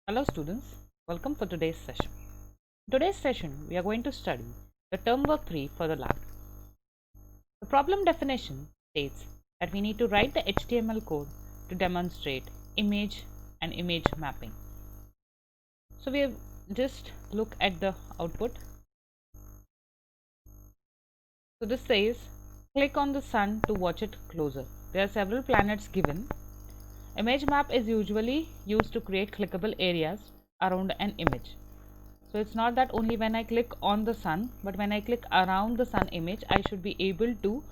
Hello students, welcome for today's session. In today's session, we are going to study the term work 3 for the lab. The problem definition states that we need to write the HTML code to demonstrate image and image mapping. So we have just look at the output. So this says, click on the sun to watch it closer. There are several planets given. Image map is usually used to create clickable areas around an image. So it's not that only when I click on the sun, but when I click around the sun image, I should be able to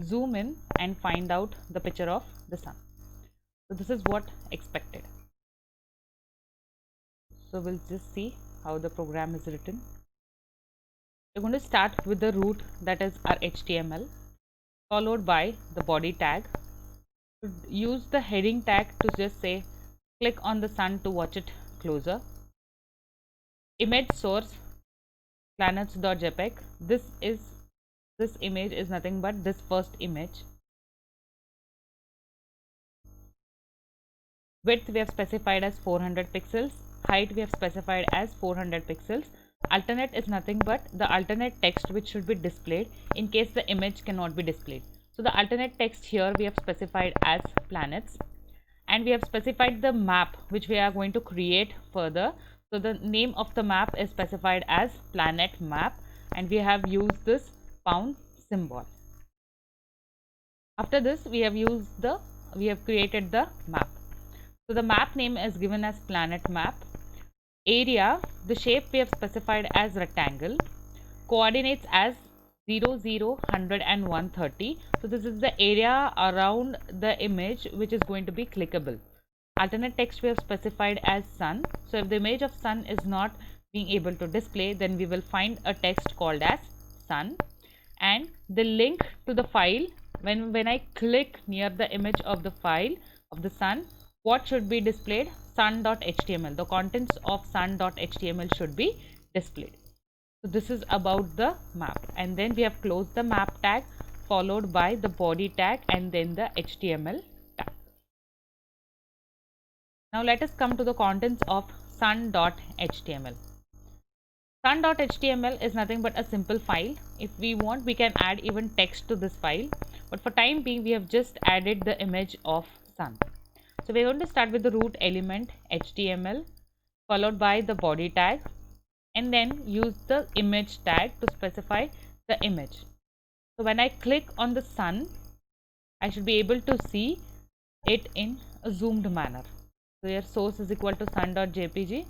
zoom in and find out the picture of the sun. So this is what expected. So we'll just see how the program is written. We're going to start with the root, that is our HTML, followed by the body tag. Use the heading tag to just say click on the sun to watch it closer. Image source planets.jpg. This image is nothing but this first image. Width we have specified as 400 pixels. Height we have specified as 400 pixels. Alternate is nothing but the alternate text which should be displayed in case the image cannot be displayed. So the alternate text here we have specified as planets, and we have specified the map which we are going to create further. So the name of the map is specified as planet map, and we have used this pound symbol. After this we have created the map. So the map name is given as planet map. Area, the shape we have specified as rectangle. Coordinates as 0, 0, 100 and 130. So this is the area around the image which is going to be clickable. Alternate text we have specified as sun. So if the image of sun is not being able to display, then we will find a text called as sun. And the link to the file, when I click near the image of the file of the sun, what should be displayed? Sun.html. The contents of sun.html should be displayed. So this is about the map, and then we have closed the map tag followed by the body tag and then the HTML tag. Now let us come to the contents of sun.html. Sun.html is nothing but a simple file. If we want, we can add even text to this file, but for time being we have just added the image of sun. So we're going to start with the root element HTML followed by the body tag, and then use the image tag to specify the image. So when I click on the sun, I should be able to see it in a zoomed manner. So your source is equal to sun.jpg,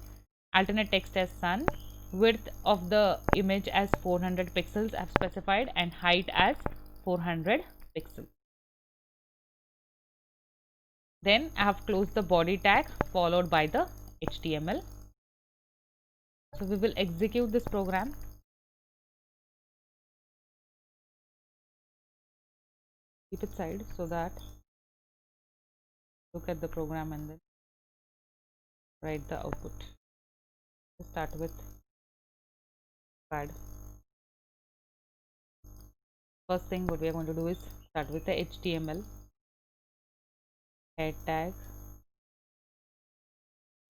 alternate text as sun, width of the image as 400 pixels I have specified, and height as 400 pixels. Then I have closed the body tag followed by the HTML. So we will execute this program. Keep it side so that look at the program and then write the output. Let's start with pad. First thing what we are going to do is start with the HTML, head tag,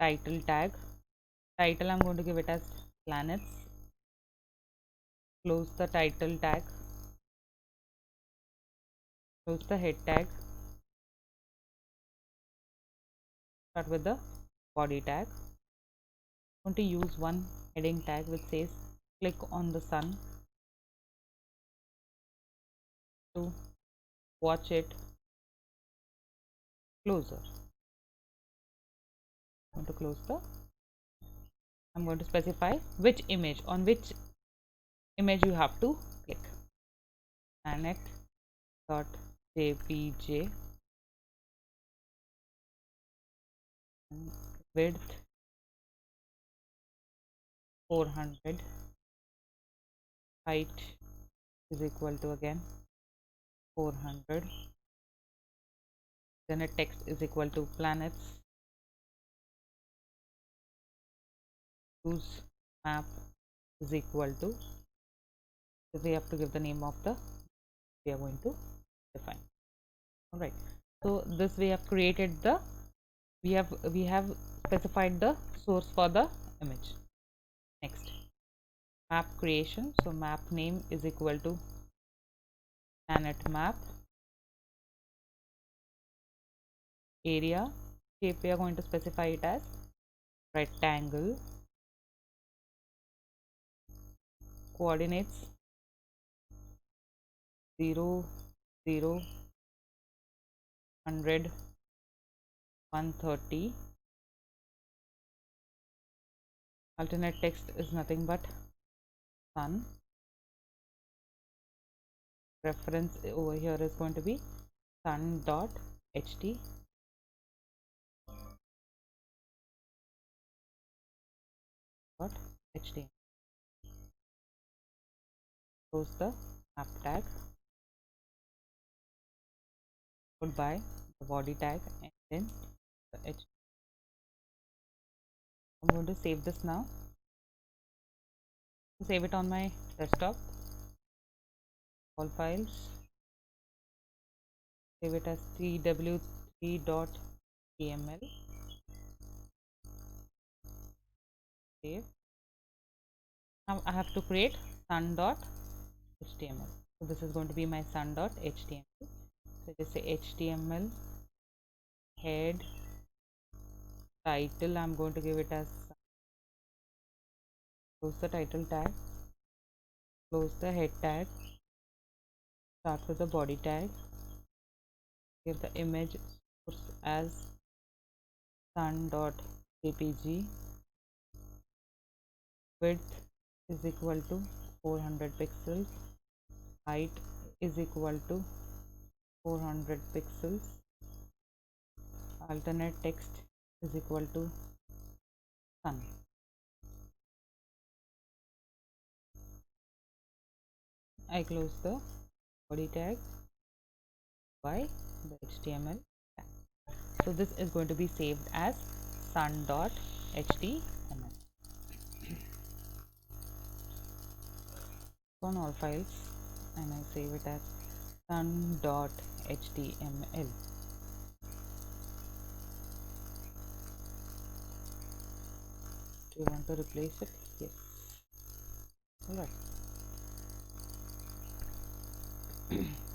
title tag. Title I'm going to give it as planets. Close the title tag, close the head tag, start with the body tag. I'm going to use one heading tag which says click on the sun to watch it closer. I'm going to specify which image, on which image you have to click. Planet.jpg, width 400, height is equal to again 400, then a text is equal to planets, use map is equal to, so we have to give the name of the we are going to define. All right, so this we have created the we have specified the source for the image. Next, map creation. So map name is equal to planet map. Area, shape we are going to specify it as rectangle. Coordinates 0, 0, 100, 130. Alternate text is nothing but sun. Reference over here is going to be sun.ht. .html. Close the map tag, followed by the body tag, and then the h. I'm going to save this now. Save it on my desktop. All files. Save it as tw3.tml. Save. Now I have to create sun.html. So this is going to be my sun.html. So just say html head title. I'm going to give it as sun. Close the title tag, close the head tag, start with the body tag, give the image source as sun.jpg, width is equal to 400 pixels, height is equal to 400 pixels, alternate text is equal to sun. I close the body tag by the HTML tag. So this is going to be saved as sun.html. On all files, and I save it as sun.html. Do you want to replace it? Yes. Alright.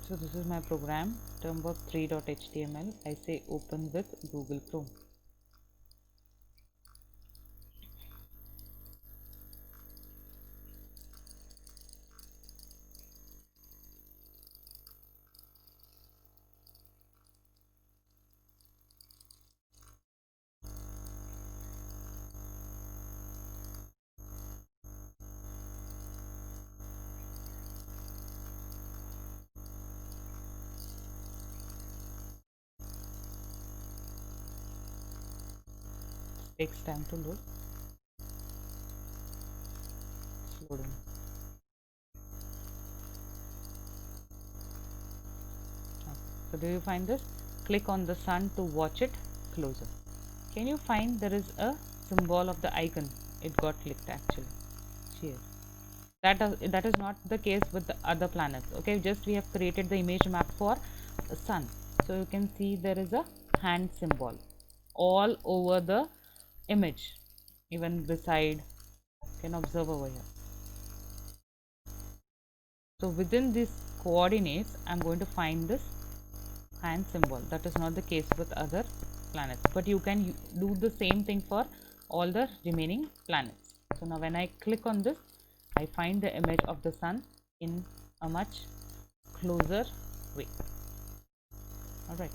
So this is my program, termwork3.html. I say open with Google Chrome. Takes time to load. It's loading. So do you find this? Click on the sun to watch it closer. Can you find there is a symbol of the icon? It got clicked actually. Cheers. That is not the case with the other planets. Okay, just we have created the image map for the sun. So you can see there is a hand symbol all over the image, even beside. You can observe over here. So within these coordinates, I'm going to find this hand symbol. That is not the case with other planets, but you can do the same thing for all the remaining planets. So now when I click on this, I find the image of the sun in a much closer way. Alright,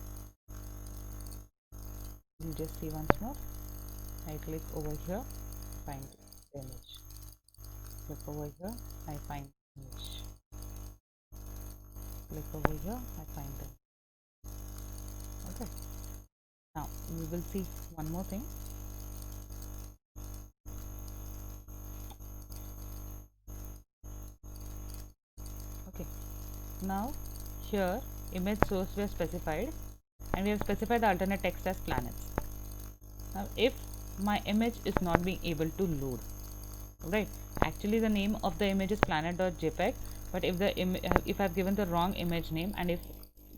we'll just see once more. I click over here, find the image. Click over here, I find the image. Click over here, I find the image. Okay, now we will see one more thing. Okay, now here image source we have specified, and we have specified the alternate text as planets. Now if my image is not being able to load, right, actually the name of the image is planet.jpg, but if the I've given the wrong image name, and if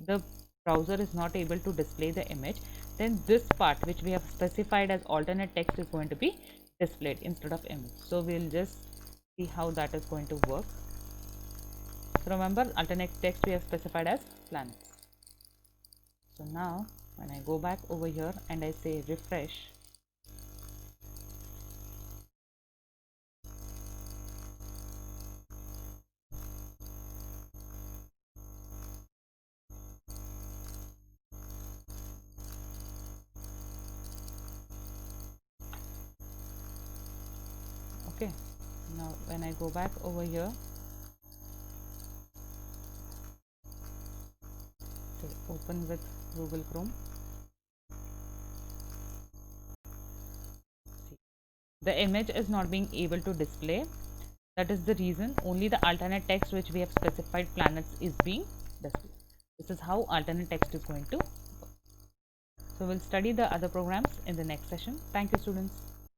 the browser is not able to display the image, then this part which we have specified as alternate text is going to be displayed instead of image. So we'll just see how that is going to work. So remember, alternate text we have specified as planets. So now when I go back over here and I say refresh, okay, now when I go back over here, say open with Google Chrome, see, the image is not being able to display. That is the reason only the alternate text which we have specified planets is being displayed. This is how alternate text is going to work. So we'll study the other programs in the next session. Thank you, students.